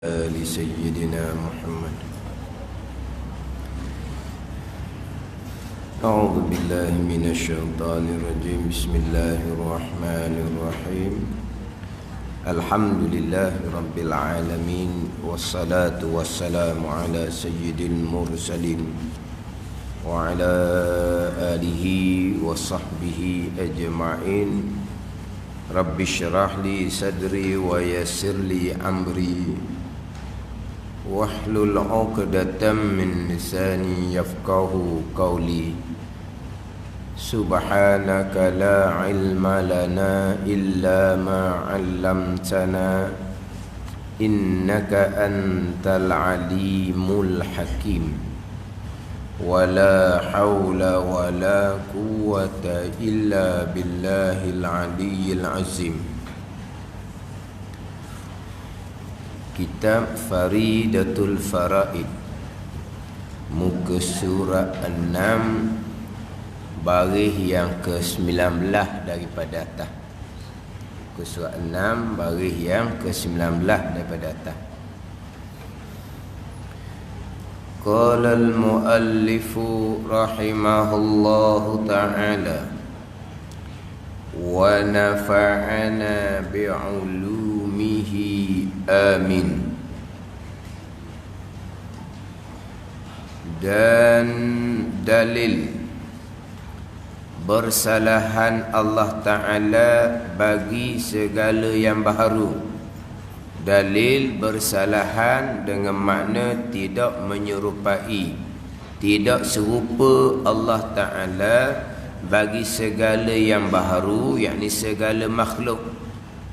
آل سيدنا محمد. أعوذ بالله من الشيطان الرجيم. بسم الله الرحمن الرحيم. الحمد لله رب العالمين، والصلاة والسلام على سيد المرسلين وعلى آله وصحبه أجمعين. رب اشرح لي صدري ويسر لي أمري واحلل عقدة من لساني يفقه قولي. سبحانك لا علم لنا إلا ما علمتنا إنك أنت العليم الحكيم. ولا حول ولا قوة إلا بالله العلي العظيم. Kitab Faridatul Faraid, muka surat 6, baris yang ke-19 daripada atas. Muka surat 6, baris yang ke-19 daripada atas. Qala al-muallifu rahimahullahu ta'ala wa nafa'ana bi'ulumihi amin. Dan dalil bersalahan Allah Ta'ala bagi segala yang baharu. Dalil bersalahan dengan makna tidak menyerupai, tidak serupa Allah Ta'ala bagi segala yang baharu, yakni segala makhluk.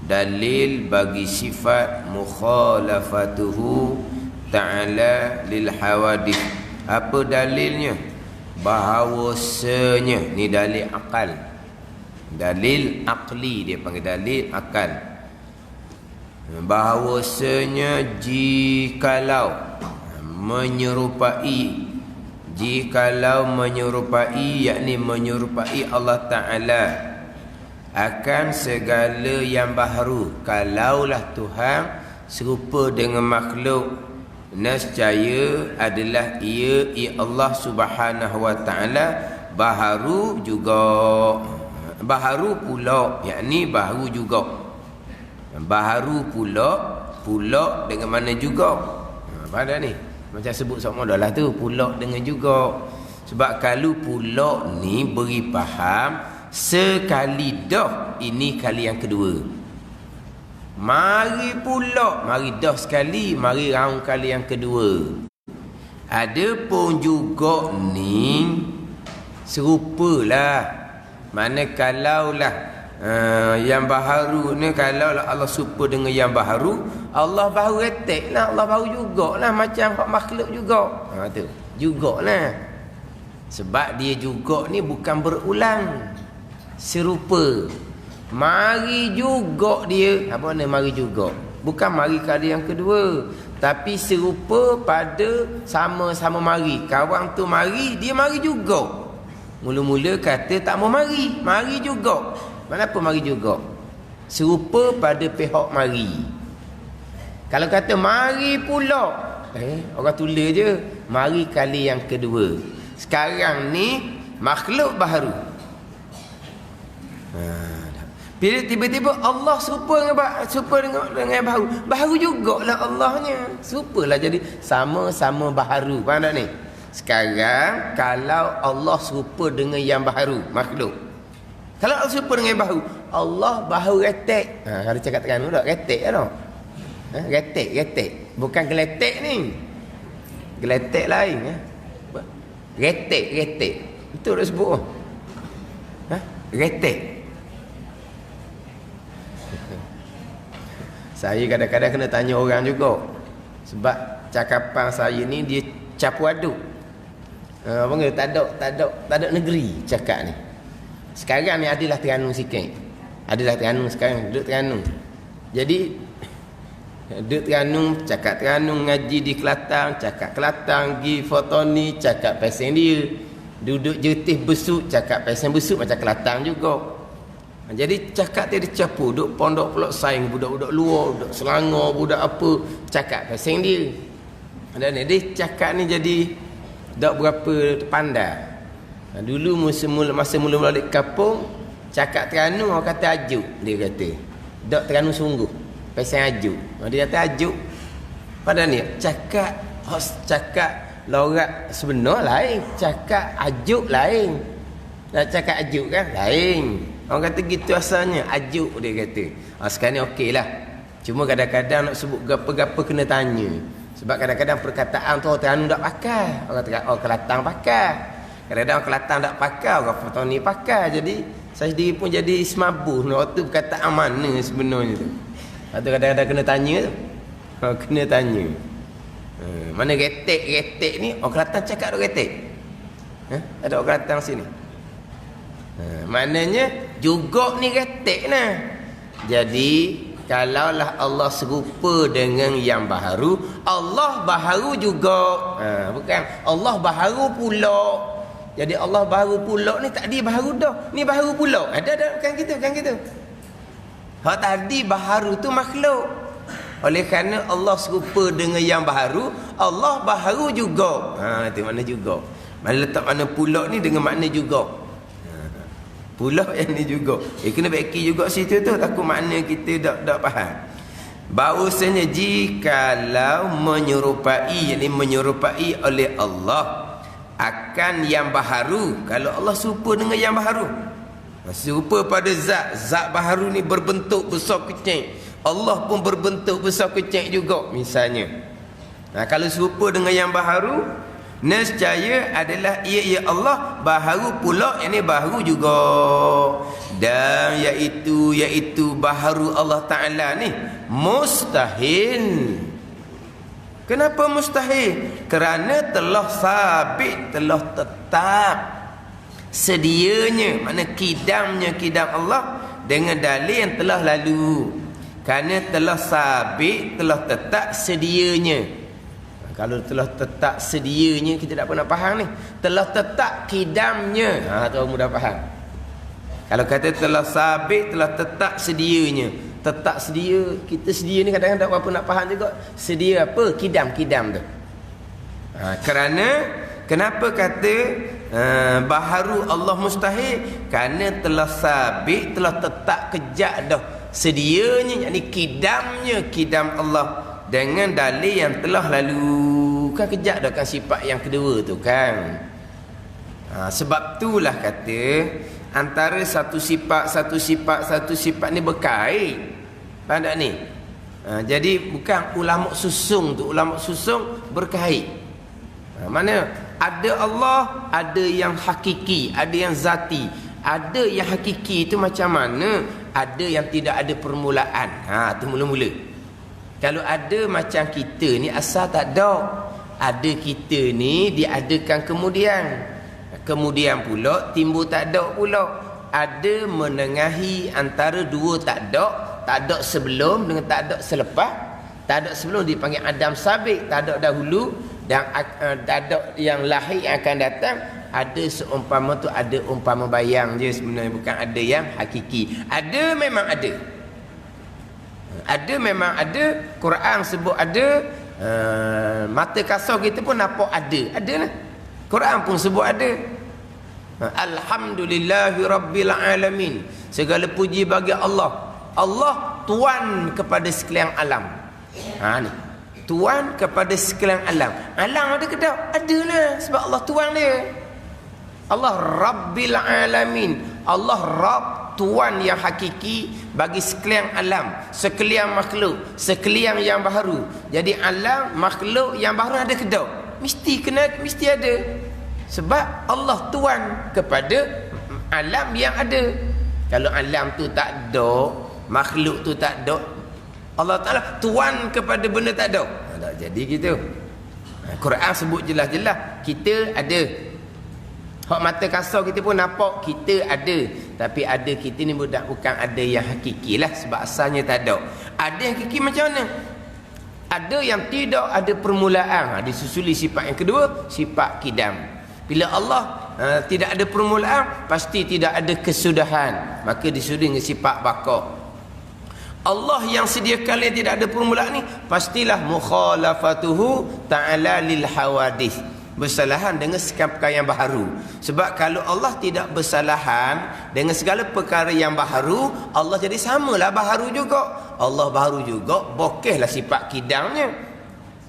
Dalil bagi sifat mukhalafatuhu ta'ala lil hawadith. Apa dalilnya? Bahawasanya, ni dalil akal, dalil akli, dia panggil dalil akal. Bahawasanya jikalau menyerupai, yakni menyerupai Allah Ta'ala akan segala yang baharu. Kalaulah Tuhan serupa dengan makhluk, nescaya adalah ia Allah Subhanahu wa Ta'ala baharu juga, baharu pula, yakni baharu juga, baharu pula dengan mana juga. Pada ni macam sebut sok modal lah tu, pula dengan juga. Sebab kalau pula ni beri faham sekali dah, ini kali yang kedua. Mari pula, mari dah sekali, mari raung kali yang kedua. Adapun juga ni serupalah. Mana kalaulah yang baharu ni, kalau Allah serupa dengan yang baharu, Allah baharu retek lah, Allah baharu jugalah macam makhluk juga. Tu jugalah. Sebab dia juga ni bukan berulang, serupa. Mari juga dia, apa makna mari juga? Bukan mari kali yang kedua, tapi serupa pada sama-sama mari. Kawan tu mari, dia mari juga. Mula-mula kata tak mau mari, mari juga. Kenapa mari juga? Serupa pada pihak mari. Kalau kata mari pula, orang tulis je mari kali yang kedua. Sekarang ni makhluk baharu. Bila tiba-tiba Allah serupa dengan baharu, baharu jugalah Allahnya. Serupalah, jadi sama-sama baharu. Faham tak ni? Sekarang kalau Allah serupa dengan yang baharu, makhluk. Kalau Allah serupa dengan baharu, Allah baharu retek. Kalau cakap Terengganu tak, retek lah. Retek. Bukan geletek ni. Geletek lain. Retek. Betul tak sebut? Retek. Saya kadang-kadang kena tanya orang juga. Sebab cakapan saya ni dia campur aduk. Tak ada negeri cakap ni. Sekarang ni adalah Terengganu sikit. Adalah Terengganu sekarang, duduk Terengganu. Jadi duduk Terengganu, cakap Terengganu, ngaji di Kelantan, cakap Kelantan, pergi Fotoni, cakap pasang dia. Duduk Jertih Besut, cakap pasang Besut macam Kelantan juga. Jadi cakap dia capur, duk pondok pula saing budak-budak luar, budak Selangor, budak apa, cakap pasang dia. Dan dia cakap ni jadi tak berapa pandai. Dulu masa mula balik kampung, cakap Terengganu orang kata ajuk, dia kata. Tak Terengganu sungguh. Pasang ajuk. Dia kata ajuk. Padahal ni cakap lorat sebenar lain, cakap ajuk lain. Nak cakap ajuk kan lain. Orang kata gitu asalnya, ajuk dia kata. Sekarang ni okey lah. Cuma kadang-kadang nak sebut gapa-gapa kena tanya. Sebab kadang-kadang perkataan tu orang Terengganu tak pakai. Orang Kelantan pakai. Kadang-kadang orang Kelantan tak pakai, orang Petani pakai. Jadi saya sendiri pun jadi semabuh. Waktu perkataan mana sebenarnya tu. Atau kadang-kadang kena tanya tu. Kena tanya. Mana retek ni, orang Kelantan cakap ada retek. Ada orang Kelantan sini. Maknanya jugok ni retek nah. Jadi kalaulah Allah serupa dengan yang baharu, Allah baharu juga. Bukan Allah baharu pula. Jadi Allah baharu pula ni tak dia baharu dah. Ni baharu pula. Ada bukan gitu. Hak tadi baharu tu makhluk. Oleh kerana Allah serupa dengan yang baharu, Allah baharu juga. Itu makna juga. Mana letak makna pula ni dengan makna juga. Pula yang ni juga. Kena beki juga situ tu. Takut makna kita tak faham. Bahawasanya jikalau menyerupai, yakni menyerupai oleh Allah akan yang baharu. Kalau Allah serupa dengan yang baharu, serupa pada zat baharu ni berbentuk besar kecil, Allah pun berbentuk besar kecil juga misalnya. Kalau serupa dengan yang baharu, nescaya adalah ia Allah baharu pula, yang ni baharu juga. Dan iaitu baharu Allah Ta'ala ni mustahil. Kenapa mustahil? Kerana telah sabit, telah tetap sedianya, mana kidam Allah dengan dalil yang telah lalu. Kerana telah sabit, telah tetap sedianya. Kalau telah tetap sedianya, kita tak pernah faham ni. Telah tetap kidamnya, tu mudah faham. Kalau kata telah sabit, telah tetap sedianya. Tetap sedia, kita sedia ni kadang-kadang tak berapa nak faham juga. Sedia apa? Kidam tu. Kenapa kata baharu Allah mustahil? Kerana telah sabit, telah tetap kejak dah sedianya, yakni kidam Allah dengan dalil yang telah lalu. Kan kejak dah kan sifat yang kedua tu kan. Sebab itulah kata antara satu sifat ni berkait. Faham tak ni? Jadi bukan ulama susung tu, ulama susung berkait. Mana ada Allah, ada yang hakiki, ada yang zati. Ada yang hakiki itu macam mana? Ada yang tidak ada permulaan. Tu mula-mula. Kalau ada macam kita ni asal tak ada. Ada kita ni diadakan kemudian pula timbul tak ada pula. Ada menengahi antara dua tak ada sebelum dengan tak ada selepas. Tak ada sebelum dipanggil Adam sabit, tak ada dahulu, dan tak ada yang lahir yang akan datang. Ada seumpama tu, ada umpama bayang je sebenarnya, bukan ada yang hakiki. Ada memang ada. Ada memang ada. Quran sebut ada. Mata kasar kita pun nampak ada lah. Quran pun sebut ada. Alhamdulillahi Rabbil Alamin. Segala puji bagi Allah. Allah Tuan kepada sekalian alam. Ni Tuan kepada sekalian alam. Alam ada ke tak? Ada lah. Sebab Allah Tuan dia. Allah Rabbil Alamin. Allah Rabb, Tuan yang hakiki bagi sekalian alam, sekalian makhluk, sekalian yang baharu. Jadi alam, makhluk yang baharu ada ke tak? Mesti ada. Sebab Allah Tuan kepada alam yang ada. Kalau alam tu tak ada, makhluk tu tak ada, Allah Ta'ala Tuan kepada benda tak ada. Tak jadi gitu. Quran sebut jelas-jelas kita ada. Hak mata kasar kita pun nampak kita ada. Tapi ada kita ni bukan ada yang hakiki lah. Sebab asalnya tak ada. Ada yang hakiki macam mana? Ada yang tidak ada permulaan. Disusuli sifat yang kedua, sifat kidam. Bila Allah tidak ada permulaan, pasti tidak ada kesudahan. Maka disuding dengan sifat baqa. Allah yang sediakan yang tidak ada permulaan ni, pastilah mukhalafatuhu ta'ala lil hawadith, bersalahan dengan segala perkara yang baharu. Sebab kalau Allah tidak bersalahan dengan segala perkara yang baharu, Allah jadi samalah baharu juga. Allah baharu juga, bokehlah sifat kidangnya.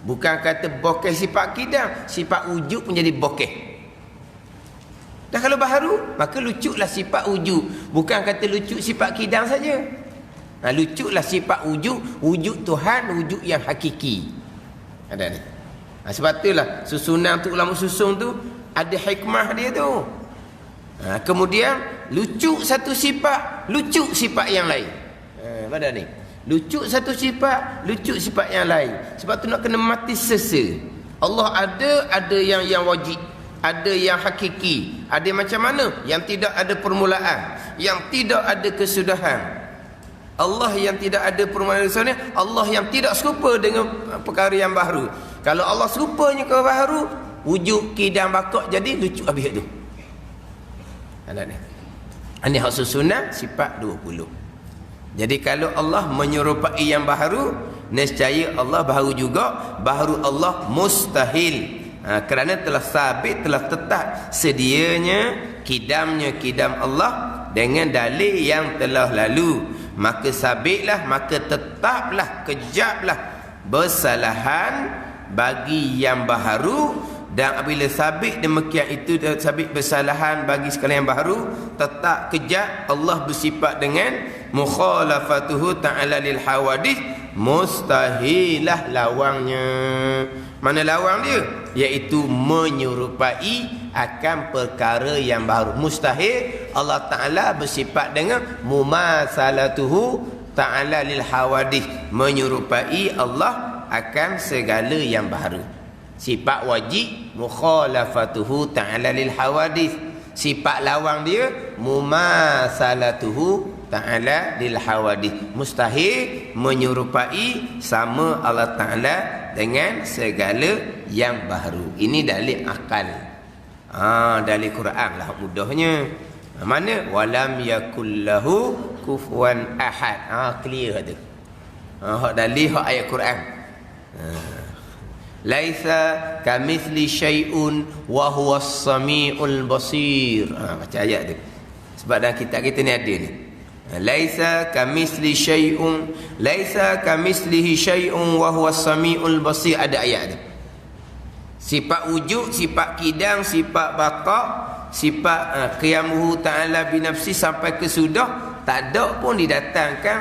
Bukan kata bokeh sifat kidang, sifat wujud pun jadi bokeh. Dan kalau baharu, maka lucuklah sifat wujud. Bukan kata lucut sifat kidang saja. Lucuklah sifat wujud, wujud Tuhan, wujud yang hakiki. Ada ni. Sebab itulah susunan tu, ulama susun tu ada hikmah dia tu. Kemudian lucu satu sifat, lucu sifat yang lain. Pada ni lucu satu sifat, lucu sifat yang lain. Sebab tu nak kena mati sesa. Allah ada yang wajib, ada yang hakiki, ada macam mana yang tidak ada permulaan, yang tidak ada kesudahan. Allah yang tidak ada permulaan, Allah yang tidak serupa dengan perkara yang baru. Kalau Allah serupanya ke baharu, wujud kidang bakak jadi lucu habis tu. Ada ni. Ini hak susunan sifat 20. Jadi kalau Allah menyerupai yang baharu, nescaya Allah baharu juga. Baharu Allah mustahil. Kerana telah sabit, telah tetap sedianya kidam Allah dengan dalil yang telah lalu. Maka sabitlah, maka tetaplah, kejaplah bersalahan bagi yang baharu. Dan apabila sabit demikian itu, sabit bersalahan bagi sekalian yang baharu, tetap kejap Allah bersifat dengan mukhalafatuhu ta'ala lil hawadith, mustahilah lawangnya. Mana lawang dia? Iaitu menyerupai akan perkara yang baru. Mustahil Allah Ta'ala bersifat dengan mumasalatuhu ta'ala lil hawadith, menyerupai Allah akan segala yang baharu. Sifat wajib mukhalafatuhu ta'ala lil hawadith. Sifat lawang dia mumasalatuhu ta'ala lil hawadith. Mustahil menyerupai sama Allah Ta'ala dengan segala yang baharu. Ini dalil akal. Dalil Quran lah mudahnya. Mana? Walam yakullahu kufuwan ahad. Clear tu. Hak dalil hak ayat Quran. Laisa kamithli syai'un wa huwas samiul basir. Baca ayat tu. Sebab dalam kitab kita ni ada ni. Laisa kamithli syai'un, laisa kamithlihi syai'un wa huwas samiul basir. Ada ayat tu. Sifat wujud, sifat kidang, sifat baqa, sifat qiyamuhu ta'ala binafsi sampai ke sudah, tak ada pun didatangkan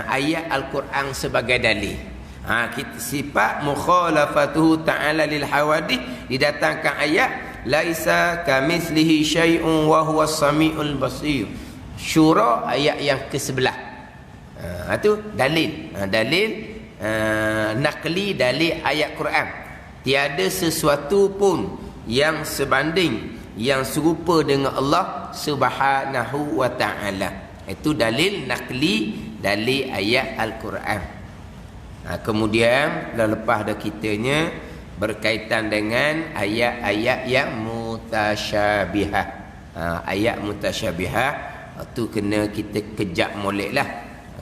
ayat Al-Quran sebagai dalil. Sifat mukhalafatuhu ta'ala lil hawadith didatangkan ayat laisa kamithlihi syai'un wa huwas samiul basir. Syura ayat yang ke-11. Itu dalil. Dalil nakli, dalil ayat Quran. Tiada sesuatu pun yang sebanding, yang serupa dengan Allah Subhanahu wa ta'ala. Itu dalil nakli, dalil ayat Al-Quran. Kemudian lepas dah kitanya berkaitan dengan ayat-ayat yang mutasyabihah. Ayat mutasyabihah tu kena kita kejap molek lah.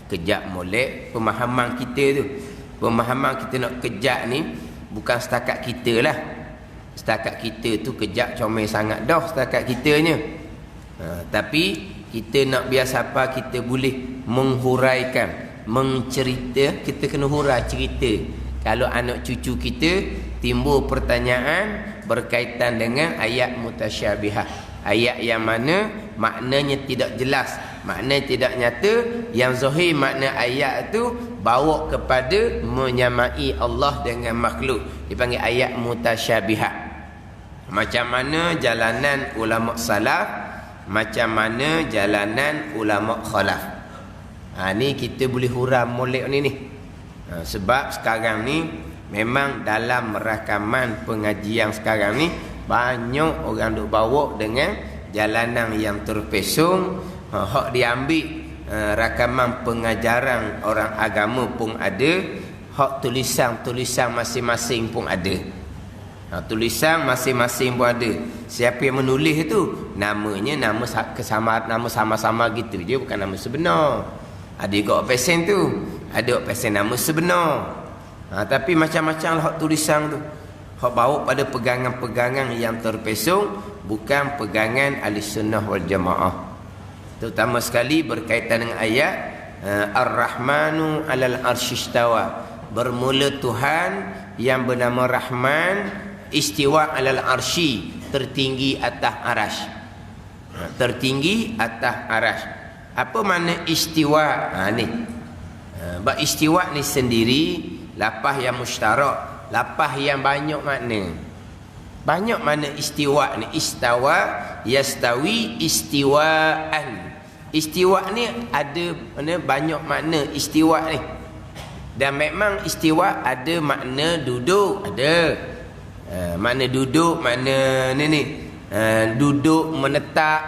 Kejap molek pemahaman kita tu. Pemahaman kita nak kejap ni bukan setakat kita lah. Setakat kita tu kejap comel sangat dah setakat kitanya. Tapi kita nak biar siapa kita boleh menghuraikan, mencerita, kita kena hurai cerita. Kalau anak cucu kita timbul pertanyaan berkaitan dengan ayat mutasyabihah, ayat yang mana maknanya tidak jelas, maknanya tidak nyata, yang zahir makna ayat tu bawa kepada menyamai Allah dengan makhluk, dipanggil ayat mutasyabihah. Macam mana jalanan ulama salaf, macam mana jalanan ulama khalaf. Ni kita boleh huram molek ni. Sebab sekarang ni memang dalam rakaman pengajian sekarang ni banyak orang duk bawa dengan jalanan yang terpesong. Hak diambil rakaman pengajaran orang agama pun ada, hak tulisan-tulisan masing-masing pun ada. Tulisan masing-masing pun ada. Siapa yang menulis itu namanya nama sama-sama gitu je, bukan nama sebenar. Ada juga pesen tu, ada pesen nama sebenar. Tapi macam-macam lah tulisan tu. Hak bawa pada pegangan-pegangan yang terpesong, bukan pegangan ahli sunnah wal jamaah. Terutama sekali berkaitan dengan ayat Ar-Rahmanu 'alal arsy istawa. Bermula Tuhan yang bernama Rahman istiwa 'alal arsy, tertinggi atas arasy. Tertinggi atas arasy. Apa makna istiwa? Ni. Istiwa ni sendiri lafaz yang mustarak, lafaz yang banyak makna. Banyak makna istiwa ni. Istawa, yastawi, istiwaan. Istiwa ni ada banyak makna istiwa ni. Dan memang istiwa ada makna duduk, ada. Makna duduk, makna ni. Duduk, menetap,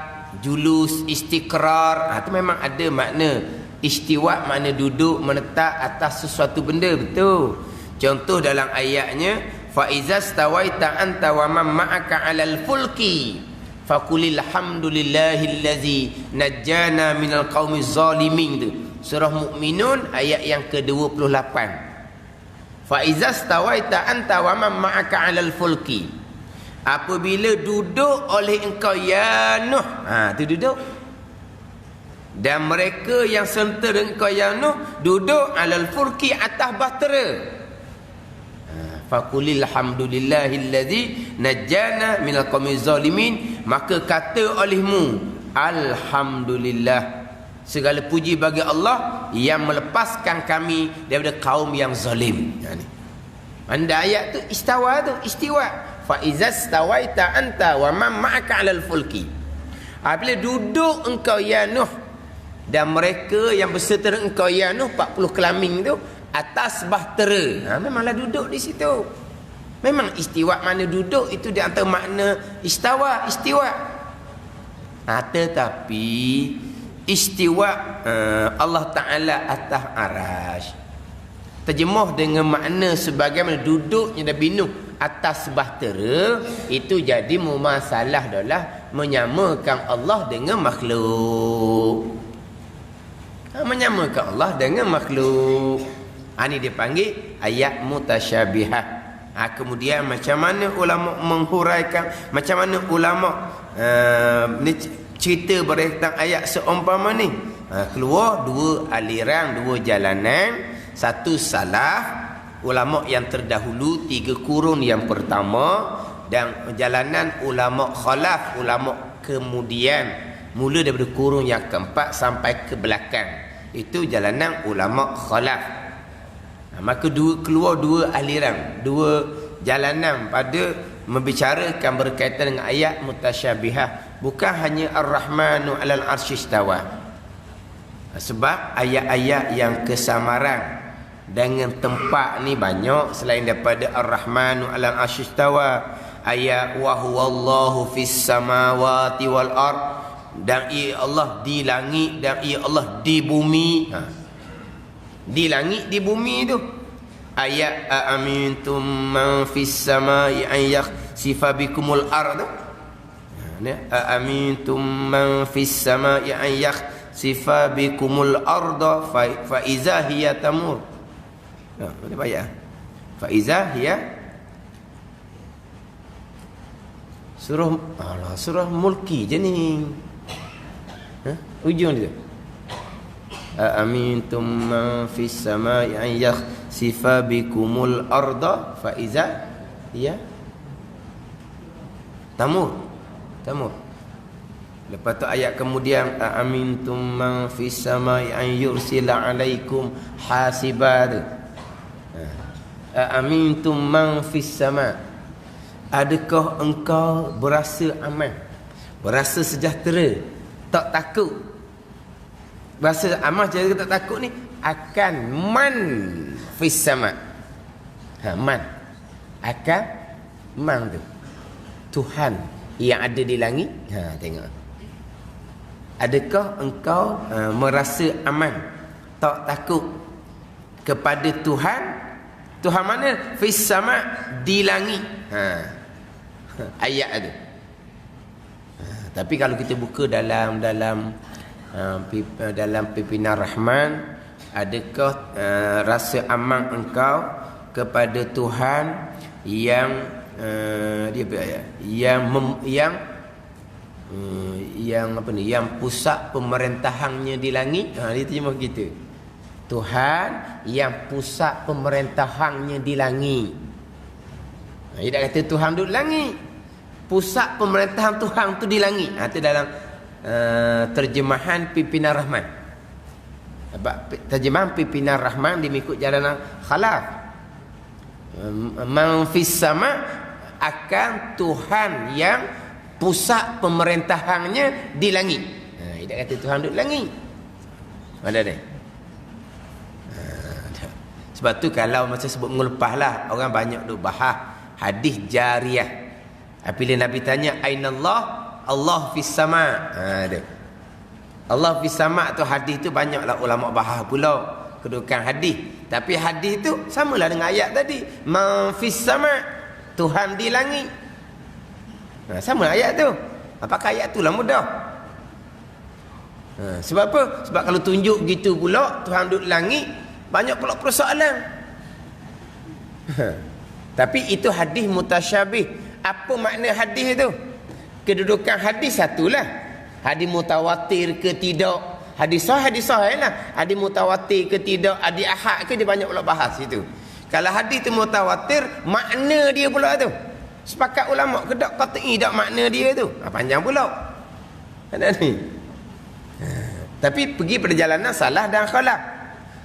julus, istiqrar. Itu memang ada makna. Istiwa makna duduk, menetap atas sesuatu benda, betul. Contoh dalam ayatnya, fa iza stawaita anta wa man ma'aka 'alal fulki faqulil hamdulillahillazi najjana minal qaumiz zalimin tu. Surah Mukminun ayat yang ke-28. Fa iza stawaita anta wa man ma'aka 'alal fulki. Apabila duduk oleh engkau ya Nuh. Tu duduk. Dan mereka yang serta dengan engkau ya Nuh duduk 'alal fulki atas bahtera. Faqulil hamdulillahillazi najjana minal qaumiz zalimin. Maka kata olehmu, alhamdulillah, segala puji bagi Allah yang melepaskan kami daripada kaum yang zalim. Anda ayat tu istawa tu, istiwa. Fa iza stawaita anta wa man ma'aka 'alal fulki. Apabila duduk engkau ya Nuh dan mereka yang berserta dengan engkau ya Nuh 40 kelamin tu atas bahtera. Memanglah duduk di situ. Memang istiwa makna duduk itu di antara makna istawa, istiwa. Tetapi istiwa Allah Ta'ala atas arasy terjemuh dengan makna sebagaimana duduknya Nabi Nuh atas bahtera, itu jadi mumasalah adalah menyamakan Allah dengan makhluk. Menyamakan Allah dengan makhluk. Ini dipanggil ayat mutasyabihah. Kemudian macam mana ulama menghuraikan, macam mana ulama ni cerita berkaitan ayat seumpama ni. Keluar dua aliran, dua jalanan. Satu salaf, ulama yang terdahulu, 3 kurun yang pertama, dan jalanan ulama khalaf, ulama kemudian, mula daripada kurun yang keempat sampai ke belakang. Itu jalanan ulama khalaf. Maka keluar dua aliran, dua jalanan pada membicarakan berkaitan dengan ayat mutasyabihah. Bukan hanya Ar-Rahmanu 'alal arsy istawa. Sebab ayat-ayat yang kesamaran dengan tempat ni banyak selain daripada Ar-Rahmanu 'alal arsy istawa. Ayat wa huwallahu fis samawati wal ard, dan ia Allah di langit dan ia Allah di bumi. Di langit, di bumi tu. Ayat aamintum man fis samai an yakhsifa bikumul ard. Aamintum man fis samai an yakhsifa bikumul arda fa iza hiya tamur. Boleh bayar. Fa iza hiya surah Mulki je ni. Ujung dia. Amintum man fis samai an yakhsifa bikumul arda fa iza hiya tamur. Lepas tu ayat kemudian amintum man fis samai an yursila alaikum hasiba. Amintum man fis sama. Adakah engkau berasa aman, berasa sejahtera, tak takut? Bahasa amal cara tak takut ni akan man fis sama. Man akan man tu Tuhan yang ada di langit. Tengok. Adakah engkau merasa aman, tak takut kepada Tuhan Tuhan mana? Fis sama, di langit. Ayat tu. Tapi kalau kita buka dalam pimpinan Rahman, adakah rasa aman engkau kepada Tuhan yang yang pusat pemerintahannya di langit. Dia terjemah kita. Tuhan yang pusat pemerintahannya di langit. Dia tak kata Tuhan duduk langit. Pusat pemerintahan Tuhan tu di langit. Itu dalam terjemahan pimpinan Rahman. Terjemahan pimpinan Rahman dimikut jalan Khalaf. Man fis sama, akan Tuhan yang pusat pemerintahannya di langit. Dia kata Tuhan duduk langit. Ada dia. Sebab tu kalau masa sebut mengelepah lah, orang banyak duk bahas hadis jariyah. Apabila Nabi tanya ainallah, Allah fis sama. Allah fis sama tu hadis tu banyaklah ulama bahas pula kedudukan hadis. Tapi hadis tu samalah dengan ayat tadi. Man fis sama, Tuhan di langit. Sama ayat tu. Apakah ayat tu lah mudah? Sebab apa? Sebab kalau tunjuk gitu pula Tuhan duduk langit, banyak pula persoalan. Tapi itu hadis mutasyabih. Apa makna hadis itu? Kedudukan hadis satulah. Hadis mutawatir ke tidak? Hadis sahih lah. Hadis mutawatir ke tidak? Hadis ahad ke? Dia banyak pula bahas itu. Kalau hadis itu mutawatir, makna dia pula tu. Sepakat ulama ke tak qat'i tak makna dia tu. Panjang pula. Ada ni. Tapi pergi perjalanan salah dan khalaf.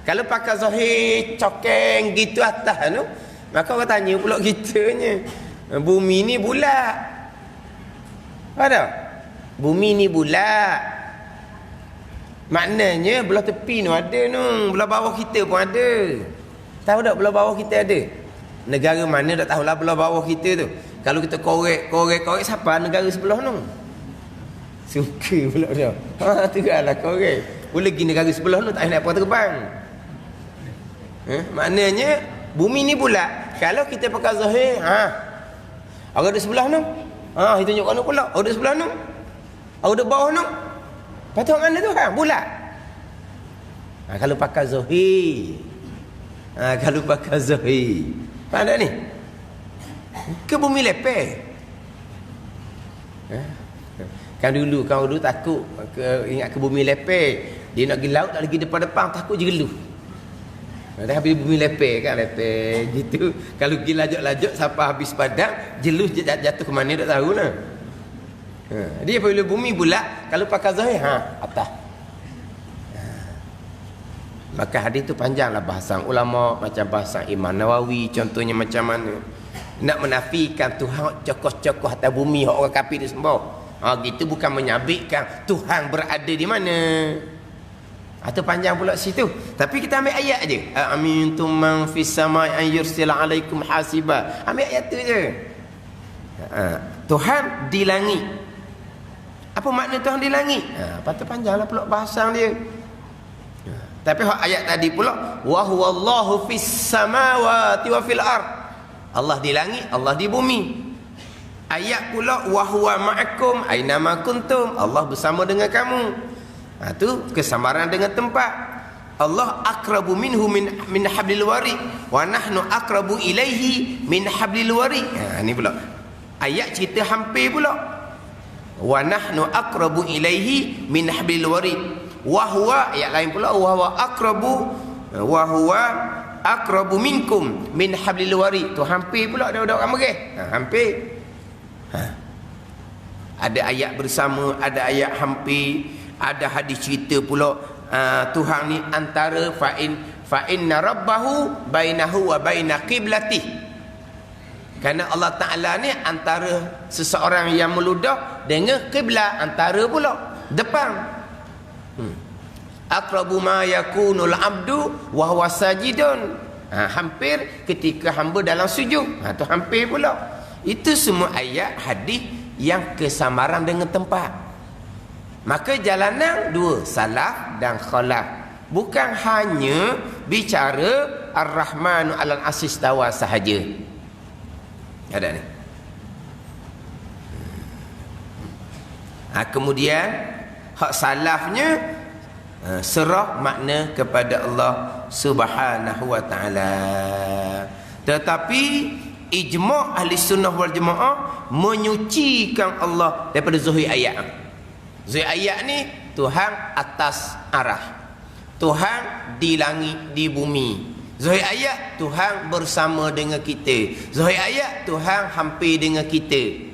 Kalau pakai zahir cokeng gitu atas tu, maka orang tanya pula kitanya, bumi ni bulat. Ada? Bumi ni bulat. Maknanya belah tepi tu ada tu, belah bawah kita pun ada. Tahu tak belah bawah kita ada? Negara mana tak tahulah belah bawah kita tu. Kalau kita korek siapa negara sebelah tu? Suka pula dia. Tu lah korek. Boleh pergi negara sebelah tu tak nak apa terbang. Maknanya bumi ni bulat. Kalau kita pakai zahir, orang di sebelah tu, kita tunjuk mana pula? Orang di sebelah tu, orang di bawah tu, patut mana tu? Bulat. Kalau pakai zahir, kalau pakai zahir, faham tak ni? Ke bumi lepeh. Kan dulu takut ingat ke bumi lepeh. Dia nak pergi laut tak lagi depan takut je geluh. Dah habis bumi lepeh kan, lepeh gitu. Kalau pergi lajak-lajak siapa habis padang, jelus jatuh ke mana tak tahu lah. Dia apabila bumi bulat, kalau pakai zahir, atas. Maka hadis tu panjanglah bahasan ulama, macam bahasan Imam Nawawi contohnya macam mana. Nak menafikan Tuhan cokoh-cokoh atas bumi orang kafir dia sembah. Gitu bukan menyabitkan Tuhan berada di mana. Atau panjang pula situ. Tapi kita ambil ayat je. Amintum man fis samai an yursila alaikum hasiba. Ambil ayat tu je. Tuhan di langit. Apa makna Tuhan di langit? Patut panjanglah pula bahasan dia. Tapi ayat tadi pula wa huwallahu fis samawati wa fil ard. Allah di langit, Allah di bumi. Ayat pula wa huwa ma'akum aina ma kuntum. Allah bersama dengan kamu. Tu kesamaran dengan tempat. Allah akrabu minhu min hablil warid wa nahnu akrabu ilaihi min hablil warid. Ni pula ayat cerita hampir pula. Wa nahnu akrabu ilaihi min hablil warid. Wa huwa, ayat lain pula wa huwa akrabu minkum min hablil warid. Tu hampir pula ada orang mereh. Hampir. Ada ayat bersama, ada ayat hampir. Ada hadis cerita pula Tuhan ni antara fa inna rabbahu bainahu wa baina qiblatih. Kerana Allah Taala ni antara seseorang yang meludah dengan kiblat, antara pula depan. Aqrabu ma yakunul abdu wa huwa sajidun. Hampir ketika hamba dalam sujud. Tu hampir pula. Itu semua ayat hadis yang kesamaran dengan tempat. Maka jalanan dua, salaf dan khalaf. Bukan hanya bicara Ar-Rahmanu 'alal 'arsy istawa sahaja. Ada ni. Kemudian hak salafnya serah makna kepada Allah Subhanahu wa taala. Tetapi ijma' ahli sunnah wal jamaah menyucikan Allah daripada zahir ayat. Zahir ayat ni Tuhan atas arah, Tuhan di langit di bumi. Zahir ayat Tuhan bersama dengan kita. Zahir ayat Tuhan hampir dengan kita.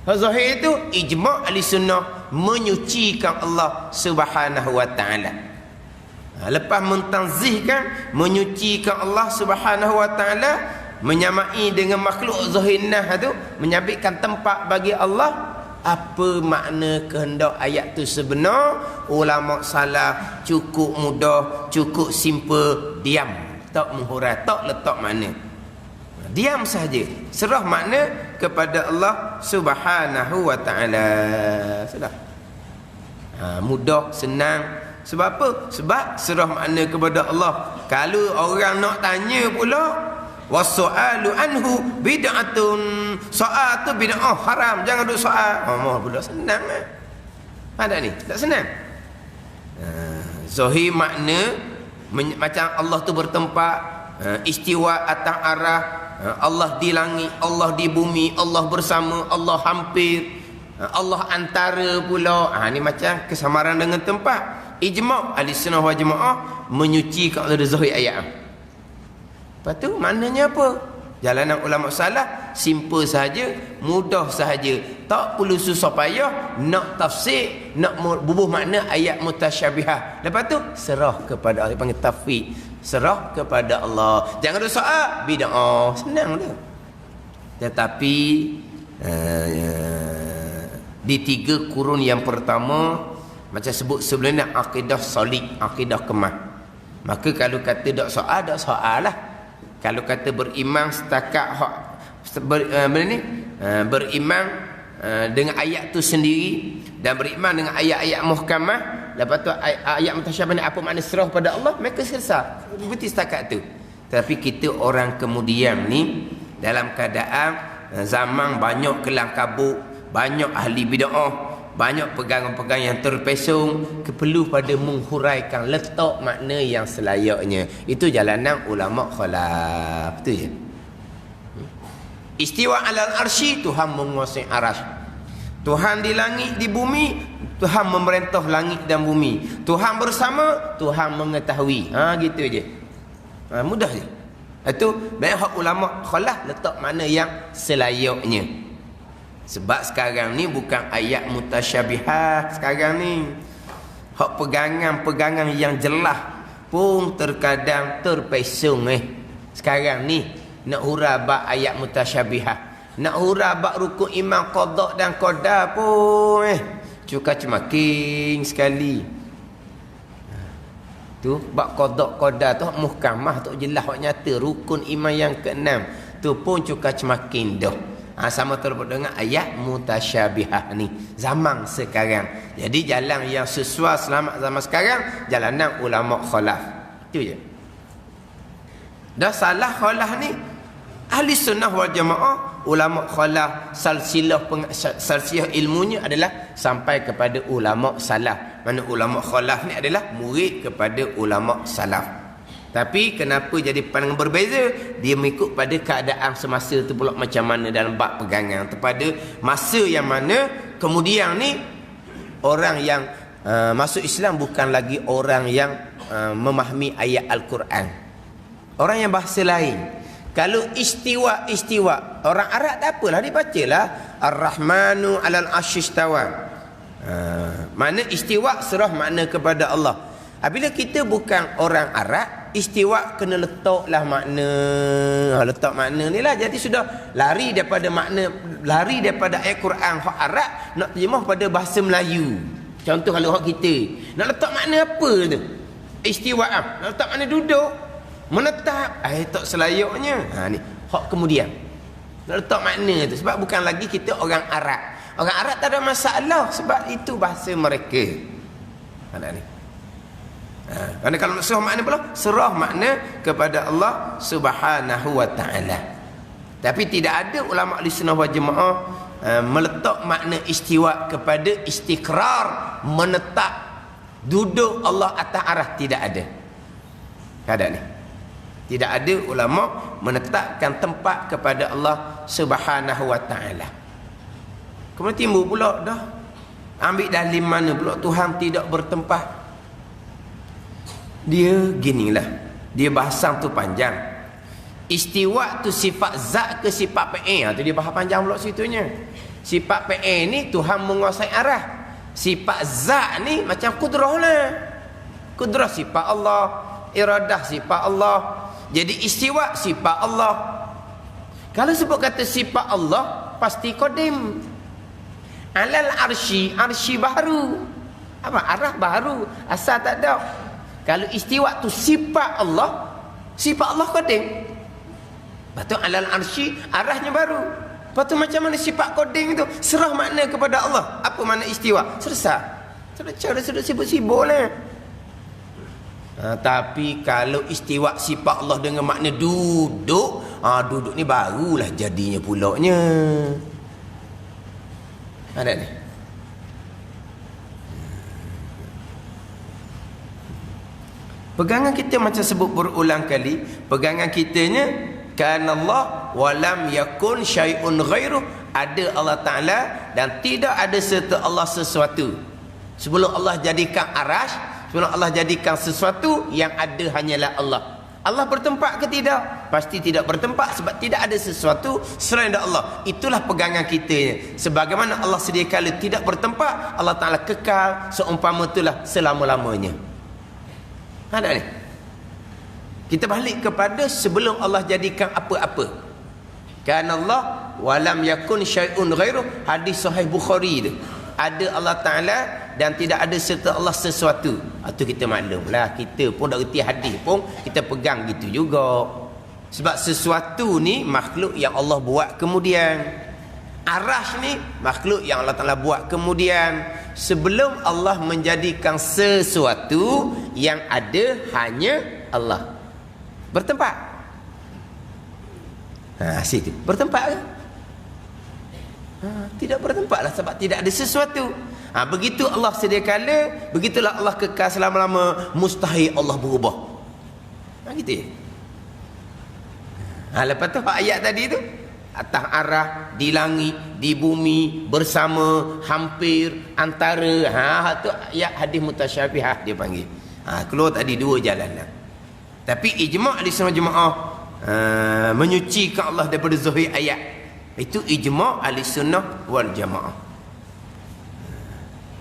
Zahir itu ijma' ahli sunnah menyucikan Allah Subhanahu wa taala. Lepas mentazihkan, menyucikan Allah Subhanahu wa taala, menyamai dengan makhluk zahirnah tu, menyabitkan tempat bagi Allah. Apa makna kehendak ayat tu sebenar? Ulama salaf cukup mudah, cukup simple, diam, tak menghurai, tak letak makna. Diam saja, serah makna kepada Allah Subhanahu wa taala. Sudah. Mudah, senang. Sebab apa? Sebab serah makna kepada Allah. Kalau orang nak tanya pula, wasu'alu anhu bid'atun. Soal tu bid'ah, haram, jangan duk soal. Mau pula senang ah. Ada ni, tak senang. Zahir makna macam Allah tu bertempat, istiwa atas arah, Allah di langit, Allah di bumi, Allah bersama, Allah hampir, Allah antara pula. Ni macam kesamaran dengan tempat. Ijma' ahli sunnah wal jamaah menyucikan Allah dari zahir ayat. Lepas tu maknanya apa? Jalanan ulama salah simple sahaja, mudah sahaja, tak perlu susah payah nak tafsir, nak bubuh makna ayat mutasyabihah. Lepas tu serah kepada Allah, panggil tafwid, serah kepada Allah. Jangan ada soal bid'ah, senang tu. Tetapi di 3 kurun yang pertama, macam sebut sebelum ni, akidah solid, akidah kemah. Maka kalau kata tak soal lah. Kalau kata beriman setakat beriman dengan ayat tu sendiri dan beriman dengan ayat-ayat muhkamah, lepas tu ayat mutasyabih apa makna serah pada Allah, mereka selesai berhenti setakat tu. Tapi kita orang kemudian ni dalam keadaan zaman banyak kelang kabut, banyak ahli bid'ah, banyak pegangan-pegangan yang terpesong, perlu pada menghuraikan, letak makna yang selayaknya. Itu jalanan ulama khalaf. Itu je. Istiwa alal arsy, Tuhan menguasai arasy. Tuhan di langit di bumi, Tuhan memerintah langit dan bumi. Tuhan bersama, Tuhan mengetahui. Gitu je. Mudah je. Itu banyak hak ulama khalaf letak makna yang selayaknya. Sebab sekarang ni bukan ayat mutasyabihah. Sekarang ni hak pegangan-pegangan yang jelas pun terkadang terpesong. Sekarang ni nak hurah bab ayat mutasyabihah, nak hurah bab rukun iman qada dan qadar pun cuka cemaking sekali. Tu bab qada qadar tu muhkamah tu jelas hak nyata, rukun iman yang ke-6 tu pun cuka cemaking dah. Sama terhubung dengan ayat mutasyabihah ni zaman sekarang. Jadi jalan yang sesuai selamat zaman sekarang jalanan ulama khalaf. Itu je. Dah salah khalaf ni ahli sunnah wal jamaah, ulama khalaf salsilah ilmunya adalah sampai kepada ulama salaf. Mana ulama khalaf ni adalah murid kepada ulama salaf. Tapi kenapa jadi pandangan berbeza? Dia mengikut pada keadaan semasa tu pula macam mana dalam bab pegangan. Pada masa yang mana kemudian ni orang yang masuk Islam bukan lagi orang yang memahami ayat Al-Quran. Orang yang bahasa lain. Kalau istiwa, orang Arab tak apalah, dia bacalah Ar-Rahmanu 'alal 'arsy istawa. Mana istiwa serah makna kepada Allah. Apabila kita bukan orang Arab, istiwa kena letaklah makna. Letak makna ni lah. Jadi sudah lari daripada makna, lari daripada ayat Quran hak Arab, nak terjemah pada bahasa Melayu. Contoh kalau hak kita, nak letak makna apa tu? Istiwa, nak letak makna duduk, menetap, tak selayaknya. Ni hak kemudian nak letak makna tu. Sebab bukan lagi kita orang Arab. Orang Arab tak ada masalah sebab itu bahasa mereka. Ada ni. Kerana kalau serah makna pula, serah makna kepada Allah Subhanahu wa taala. Tapi tidak ada ulama Ahlussunnah wal Jamaah meletak makna istiwa kepada istiqrar, menetap duduk Allah atas arah, tidak ada. Ada ni. Tidak ada ulama menetapkan tempat kepada Allah Subhanahu wa taala. Kemudian timbul pula dah ambil dalil mana pula Tuhan tidak bertempat. Dia ginilah, dia bahasan tu panjang. Istiwa tu sifat zat ke sifat fi'il? Tu dia bahas panjang pula situnya. Sifat fi'il ni Tuhan menguasai arah. Sifat zat ni macam kudrah lah. Kudrah sifat Allah, iradah sifat Allah. Jadi istiwa sifat Allah. Kalau sebut kata sifat Allah, pasti qadim. Alal arsy, arsy baru. Apa? Arah baru, asal tak ada. Kalau istiwa tu sifat Allah qadim. Lepas tu alal arsy, arahnya baru. Lepas tu macam mana sifat qadim tu? Serah makna kepada Allah. Apa makna istiwa? Selesai. Sudah sibuk-sibuk lah. Tapi kalau istiwa sifat Allah dengan makna duduk, duduk ni barulah jadinya pulaknya. Ada ni. Pegangan kita macam sebut berulang kali, pegangan kitanya kana Allah wa lam yakun syai'un ghairu, ada Allah Taala dan tidak ada serta Allah sesuatu. Sebelum Allah jadikan arash, sebelum Allah jadikan sesuatu, yang ada hanyalah Allah. Allah bertempat ke tidak? Pasti tidak bertempat sebab tidak ada sesuatu selain Allah. Itulah pegangan kita. Sebagaimana Allah sedia kala tidak bertempat, Allah Taala kekal seumpama itulah selama-lamanya. Ada ni. Kita balik kepada sebelum Allah jadikan apa-apa. Kana Allah walam yakun syai'un ghairu, hadis sahih Bukhari tu. Ada Allah Taala dan tidak ada serta Allah sesuatu. Itu kita maklumlah, kita pun dah reti hadis pun kita pegang gitu juga. Sebab sesuatu ni makhluk yang Allah buat kemudian. Arash ni makhluk yang Allah Taala buat kemudian. Sebelum Allah menjadikan sesuatu, yang ada hanya Allah. Bertempat. Situ. Bertempat ke? Tidak bertempat lah sebab tidak ada sesuatu. Begitu Allah sedia kala, begitulah Allah kekal selama-lama, mustahil Allah berubah. Gitu ya. Lepas tu ayat tadi tu, atas arah, di langit, di bumi, bersama, hampir, antara. Tu ayat hadis mutasyabihah dia panggil. Keluar tadi dua jalan lah. Tapi ijma' di semua jemaah menyucikan Allah daripada zahir ayat. Itu ijma' Ahlussunnah wal Jamaah.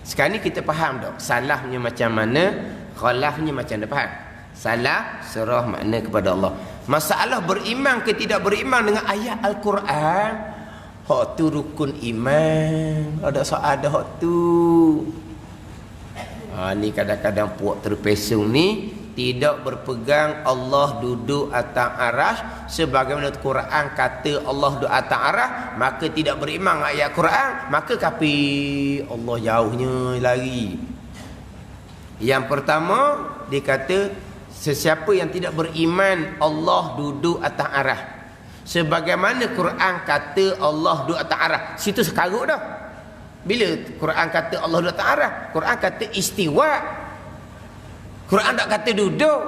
Sekarang ni kita faham tak salahnya macam mana, khalafnya macam mana, faham? Salah serah makna kepada Allah. Masalah beriman ke tidak beriman dengan ayat Al-Quran, hak tu rukun iman. Ada soal dah hak tu. Ni kadang-kadang puak terpesong ni tidak berpegang Allah duduk atas arash sebagaimana Quran kata Allah duduk atas arash, maka tidak beriman ayat Quran, maka kafir. Allah jauhnya lagi. Yang pertama dia kata sesiapa yang tidak beriman Allah duduk atas arash sebagaimana Quran kata Allah duduk atas arash, situ sekarut dah. Bila Quran kata Allah duduk atas arash, Quran kata istiwa, Quran tak kata duduk.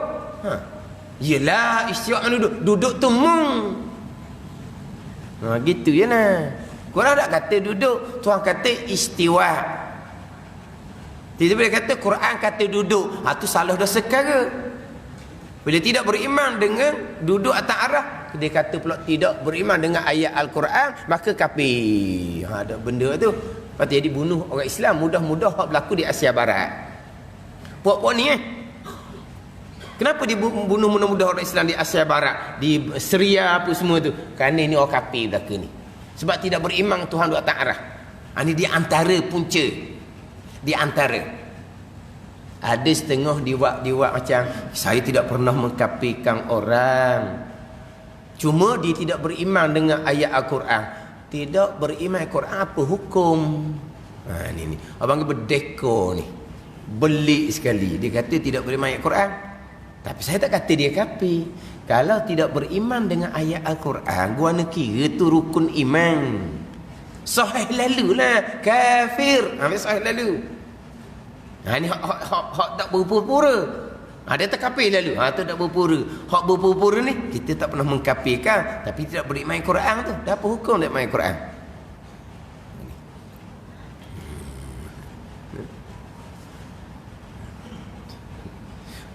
Yelah istiwa kan duduk. Duduk tu mung. Gitu je lah. Quran tak kata duduk, Tuhan kata istiwa. Tiba-tiba dia kata Quran kata duduk. Tu salah dah sekara. Bila tidak beriman dengan duduk atas arah, dia kata pula tidak beriman dengan ayat Al-Quran, maka kafir. Ada benda tu. Lepas tu jadi bunuh orang Islam mudah-mudah berlaku di Asia Barat. Puak-puak ni kenapa dibunuh mudah-mudah orang Islam di Asia Barat, di Syria apa semua tu? Kerana ni orang kafir belaka ni. Sebab tidak beriman Tuhan duduk atas arah. Ini di antara punca. Di antara. Ada setengah diwak macam saya tidak pernah mengkafirkan orang. Cuma dia tidak beriman dengan ayat Al-Quran. Tidak beriman Al-Quran apa hukum? Ni abang berdeka ni. Belik sekali. Dia kata tidak beriman ayat Quran. Tapi saya tak kata dia kafir. Kalau tidak beriman dengan ayat Al-Quran, gua nak kira tu rukun iman. Sahih lalulah kafir. Sahih lalu. Ni hak tak berpura-pura. Dia tak kafir lalu. Tu tak berpura. Hak berpura ni kita tak pernah mengkafirkan, tapi tidak beriman Quran tu. Dah apa hukum tak beriman Quran?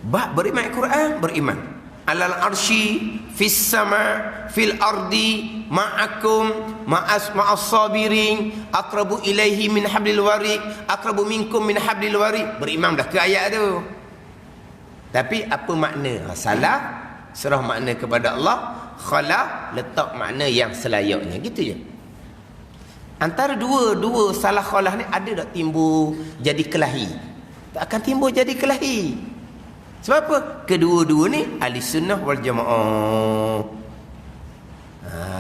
Bab beriman Quran, beriman. Alal arsy fis sama fil ardi ma'akum ma'as sabirin aqrabu ilaihi min hablil warid aqrabu minkum min hablil warid. Beriman dah ke ayat tu. Tapi apa makna? Salah serah makna kepada Allah, khala letak makna yang selayaknya, gitu je. Antara dua salah khalah ni ada tak timbul jadi kelahi? Tak akan timbul jadi kelahi. Sebab apa? Kedua-dua ni ahli sunnah wal jamaah.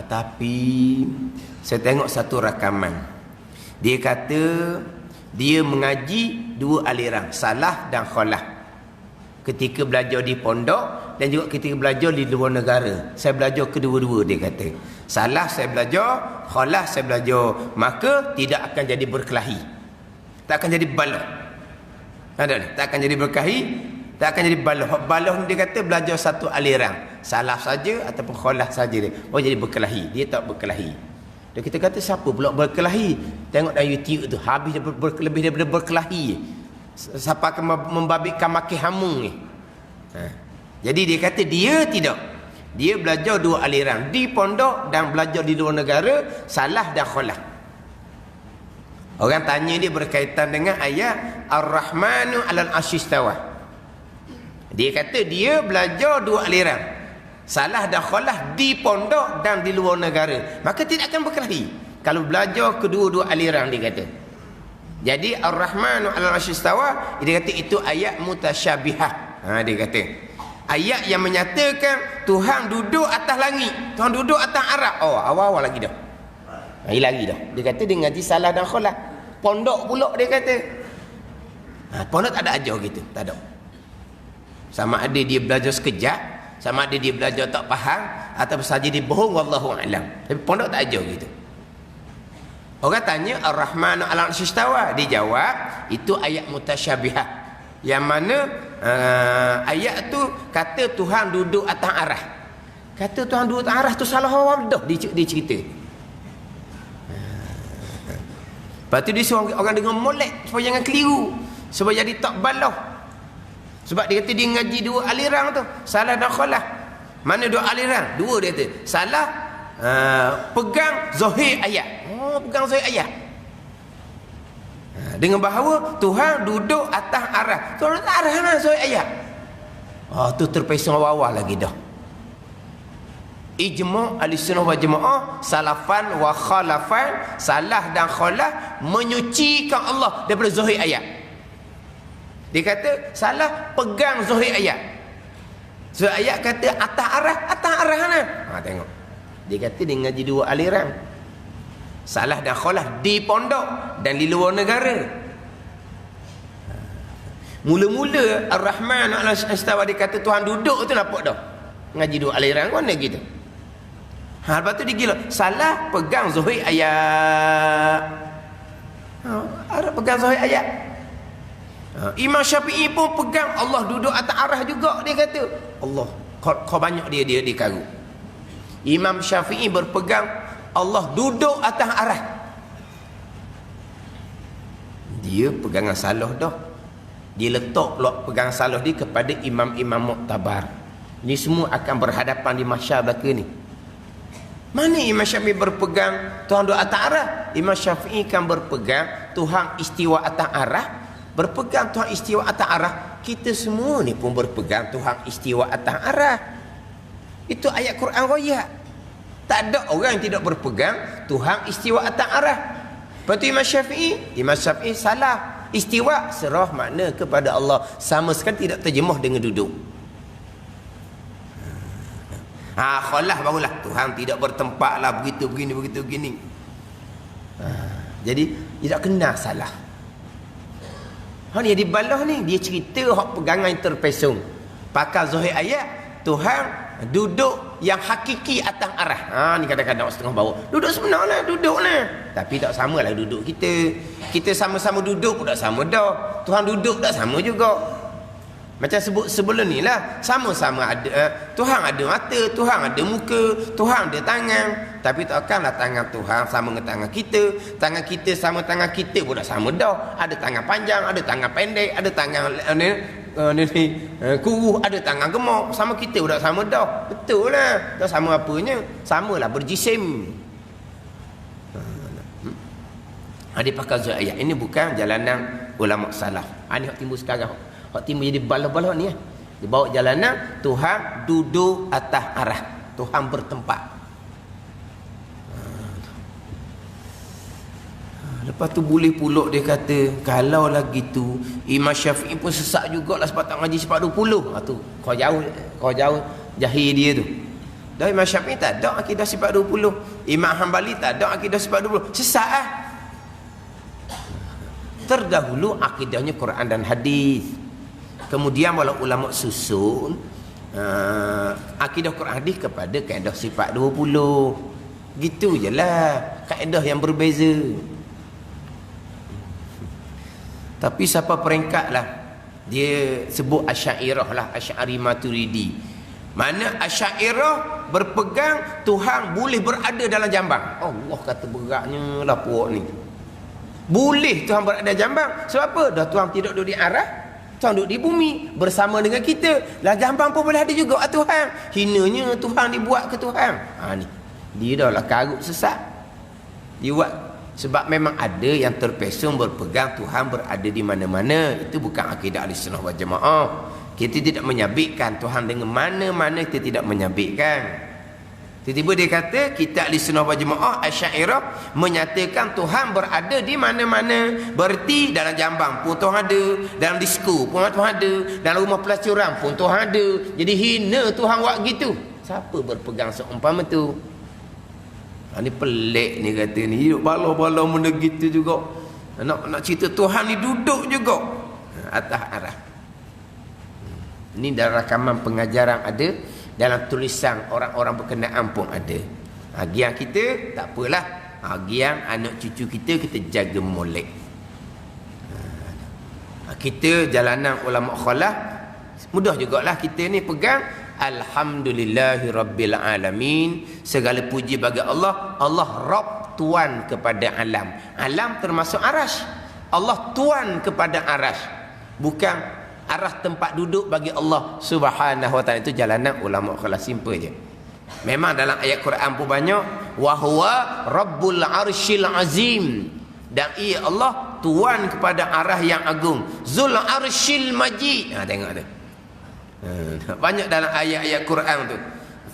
Tapi saya tengok satu rakaman. Dia kata dia mengaji dua aliran, salah dan khalah. Ketika belajar di pondok dan juga ketika belajar di luar negara. Saya belajar kedua-dua, dia kata. Salah saya belajar, khalah saya belajar. Maka tidak akan jadi berkelahi. Tak akan jadi baloh. Ada ni, tak akan jadi berkelahi. Tak akan jadi baloh. Baloh ni dia kata belajar satu aliran. Salah saja ataupun khalah saja dia. Jadi berkelahi. Dia tak berkelahi. Dan kita kata siapa pula berkelahi? Tengok dalam YouTube tu. Habis dia lebih daripada berkelahi. Siapa akan membabitkan maki hamung ni? Jadi dia kata dia tidak. Dia belajar dua aliran. Di pondok dan belajar di luar negara. Salah dan khalah. Orang tanya dia berkaitan dengan ayat Ar-Rahmanu 'alal 'arsy istawa. Dia kata dia belajar dua aliran. Salah dan khalah di pondok dan di luar negara. Maka tidak akan berkelahi. Kalau belajar kedua-dua aliran, dia kata. Jadi Ar-Rahmanu 'alal 'arsy istawa, dia kata itu ayat mutasyabihah. Dia kata. Ayat yang menyatakan Tuhan duduk atas langit. Tuhan duduk atas arak. Awal-awal lagi dah. Lagi dah. Dia kata dia ngaji salah dan khalah. Pondok pula dia kata. Pondok tak ada ajar gitu. Tak ada. Sama ada dia belajar sekejap, sama ada dia belajar tak faham, ataupun saja dia bohong, wallahu a'lam. Tapi pondok tak ajar gitu. Orang tanya Ar-Rahmanu 'alal 'arsy istawa, dia jawab itu ayat mutasyabihah. Yang mana ayat tu kata Tuhan duduk atas arah. Kata Tuhan duduk atas arah tu salah orang dah dia cerita. Lepas tu dia suruh orang dengar molek supaya jangan keliru, supaya jadi tak baloh. Sebab dia kata dia ngaji dua aliran tu, salah dan khalah. Mana dua aliran? Dua dia kata. Salah pegang zahir ayat. Pegang zahir ayat. Dengan bahawa Tuhan duduk atas arah. Tuhan atas arah mana zahir ayat? Tu terpesong awal lagi dah. Ijma' ahli-sunnah wal jamaah, salafan wa khalafan, salah dan khalah menyucikan Allah daripada zahir ayat. Dia kata salah pegang zahir ayat. Zahir ayat kata atas arah mana? Tengok. Dia kata dia ngaji dua aliran. Salah dan khalah di pondok dan di luar negara. Mula-mula Ar-Rahman 'alal 'arsy istawa dia kata Tuhan duduk tu nampak dah. Ngaji dua aliran mana gitu. Lepas tu dia gila. Salah pegang zahir ayat. Pegang zahir ayat. Imam Syafi'i pun pegang Allah duduk atas arah juga, dia kata. Allah, kau banyak dia karu. Imam Syafi'i berpegang Allah duduk atas arah. Dia pegangan salah dah. Dia letak pula pegangan salah dia kepada imam-imam muktabar. Ini semua akan berhadapan di mahsyar belaka ni. Mana Imam Syafi'i berpegang Tuhan duduk atas arah? Imam Syafi'i kan berpegang Tuhan istiwa atas arah. Berpegang Tuhan istiwa atas arah. Kita semua ni pun berpegang Tuhan istiwa atas arah. Itu ayat Quran raya. Tak ada orang yang tidak berpegang Tuhan istiwa atas arah. Lepas tu Imam Syafi'i salah. Istiwa serah makna kepada Allah, sama sekali tidak terjemah dengan duduk. Khalah barulah Tuhan tidak bertempat lah begitu begini. Jadi tidak kena salah. Hak ni dibalah ni, dia cerita hak pegangan yang terpesong. Pakar zahir ayat, Tuhan duduk yang hakiki atas arah. Ni kadang-kadang setengah bawa. Duduk sebenarnya, duduk lah. Tapi tak samalah duduk kita. Kita sama-sama duduk pun tak sama dah. Tuhan duduk tak sama juga. Macam sebelum ni lah, sama-sama ada Tuhan ada mata, Tuhan ada muka, Tuhan ada tangan. Tapi takkanlah tangan Tuhan sama dengan tangan kita. Tangan kita sama tangan kita pun tak sama dah. Ada tangan panjang, ada tangan pendek, ada tangan kuruh, ada tangan gemuk. Sama kita pun tak sama dah. Betul lah. Tak sama apanya. Samalah berjisim. Dia pakai ayat. Ini bukan jalanan ulama salaf. Ini hak timbul sekarang. Hak timbul jadi bala-bala ni. Dia bawa jalanan, Tuhan duduk atas arah. Tuhan bertempat. Lepas tu boleh pula dia kata, kalau lagi tu Imam Syafi'i pun sesak jugalah sebab tak ngaji sifat 20. Tu kau jauh jahil dia tu. Dah Imam Syafi'i tak ada akidah sifat 20. Imam Hanbali tak ada akidah sifat 20. Sesak ah. Terdahulu akidahnya Quran dan hadis. Kemudian walau ulama susun akidah Quran hadis kepada kaedah sifat 20. Gitu je lah, kaedah yang berbeza. Tapi siapa peringkat lah, dia sebut Asy'ariyah lah, Asy'ari Maturidi. Mana Asy'ariyah berpegang Tuhan boleh berada dalam jambang. Allah kata beratnya lah puak ni. Boleh Tuhan berada dalam jambang. Sebab apa? Dah Tuhan tidak duduk di arah, Tuhan duduk di bumi bersama dengan kita. Lah jambang pun boleh ada juga Tuhan. Hinanya Tuhan dibuat ke Tuhan. Ni dia dah lah karut sesat. Dia buat sebab memang ada yang terpesong berpegang Tuhan berada di mana-mana. Itu bukan akidah Ahlussunnah wal Jamaah. Kita tidak menyabitkan Tuhan dengan mana-mana, kita tidak menyabitkan. Tiba-tiba dia kata kita Ahlussunnah wal Jamaah Asy'ariyah menyatakan Tuhan berada di mana-mana. Berarti dalam jambang pun Tuhan ada, dalam disko pun Tuhan ada, dalam rumah pelacuran pun Tuhan ada. Jadi hina Tuhan buat gitu. Siapa berpegang seumpama tu? Ni pelik ni kata ni. Hidup bala-bala benda gitu juga. Nak cerita Tuhan ni duduk juga atas arah. Ini dalam rakaman pengajaran ada, dalam tulisan orang-orang berkenaan pun ada. Gian kita tak apalah. Gian anak cucu kita jaga molek. Kita jalanan ulama khalaf mudah jugalah kita ni pegang Alhamdulillahirabbil alamin. Segala puji bagi Allah. Allah Rabb, tuan kepada alam. Alam termasuk arasy. Allah tuan kepada arasy. Bukan arah tempat duduk bagi Allah Subhanahu wa taala. Itu jalanan ulama khalaf, simple je. Memang dalam ayat Quran pun banyak, wa huwa rabbul arsyil azim. Dan ia Allah tuan kepada arah yang agung. Zul arsyil majid. Tengok tu. Banyak dalam ayat-ayat Quran tu.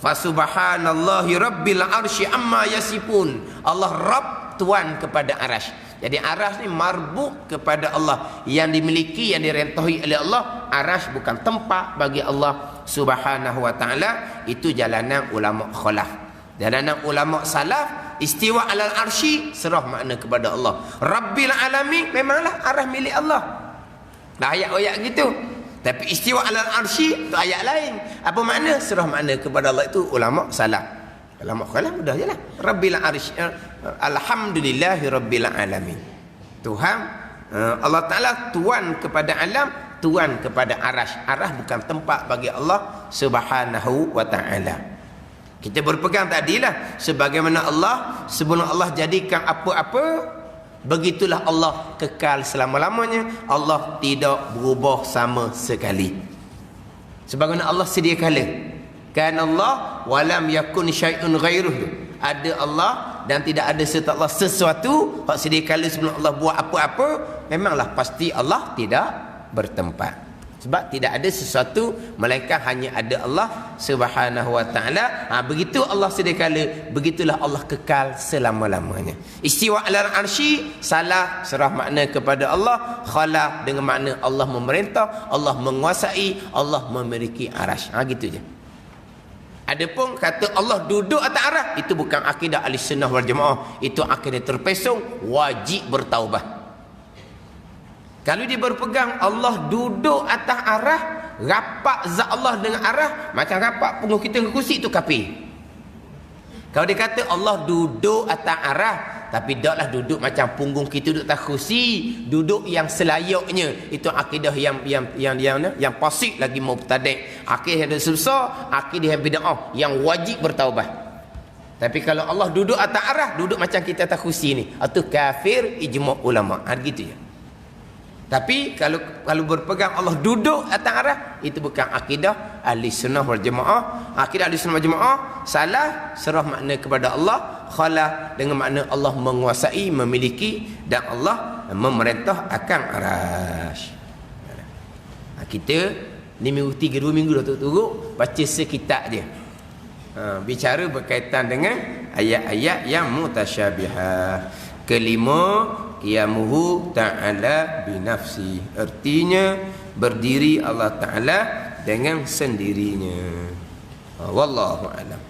Fa subhanallahi rabbil arsy amma yasifun. Allah Rabb, tuan kepada arasy. Jadi arasy ni marbuk kepada Allah, yang dimiliki, yang direntahi oleh Allah. Arasy bukan tempat bagi Allah Subhanahu wa taala. Itu jalanan ulama khalaf. Jalanan ulama salaf, istiwa alal arsy serah makna kepada Allah. Rabbil alamin memanglah arah milik Allah. Dah ayat-ayat gitu. Tapi istiwa alal arsy itu ayat lain. Apa makna? Serah makna kepada Allah. Itu ulama salaf. Ulama khalaf mudah jelah. Rabbil arsy, alhamdulillahi rabbil alamin. Tuhan Allah Taala tuan kepada alam, tuan kepada arasy. Arasy bukan tempat bagi Allah Subhanahu wa taala. Kita berpegang tadilah sebagaimana Allah, sebelum Allah jadikan apa-apa, begitulah Allah kekal selama-lamanya. Allah tidak berubah sama sekali. Sebagaimana Allah sedia kala. Kan Allah walam yakun syai'un ghairuhu. Ada Allah dan tidak ada serta Allah sesuatu. Hak sedia kala sebelum Allah buat apa-apa, memanglah pasti Allah tidak bertempat. Sebab tidak ada sesuatu melainkan hanya ada Allah Subhanahu wa taala. Begitu Allah sedia kala, begitulah Allah kekal selama-lamanya. Istiwa alal arsy salah, serah makna kepada Allah. Khala dengan makna Allah memerintah, Allah menguasai, Allah memiliki arasy. Gitu je. Adapun kata Allah duduk atas arah, itu bukan akidah Ahlussunnah wal Jamaah. Itu akidah terpesong, wajib bertaubat. Kalau dia berpegang Allah duduk atas arah, rapat zat Allah dengan arah, macam rapat punggung kita dengan kursi, itu kafir. Kalau dia kata Allah duduk atas arah, tapi taklah duduk macam punggung kita duduk atas kursi, duduk yang selayaknya, itu akidah yang fasik lagi mubtadi'. Akidah yang susah, akidah yang bid'ah, yang wajib bertaubat. Tapi kalau Allah duduk atas arah, duduk macam kita atas kursi ni, itu kafir ijma' ulama. Gitu ya. Tapi kalau berpegang Allah duduk atas arah, itu bukan akidah ahli sunnah wal jamaah. Akidah ahli sunnah wal jamaah salah, serah makna kepada Allah, khala dengan makna Allah menguasai, memiliki, dan Allah memerintah akan arasy. Kita ni minggu 3, 2 minggu dah turut baca sekitab dia. Bicara berkaitan dengan ayat-ayat yang mutasyabihah. Kelima, qiyamuhu ta'ala binafsi. Artinya berdiri Allah Ta'ala dengan sendirinya. Wallahu a'lam.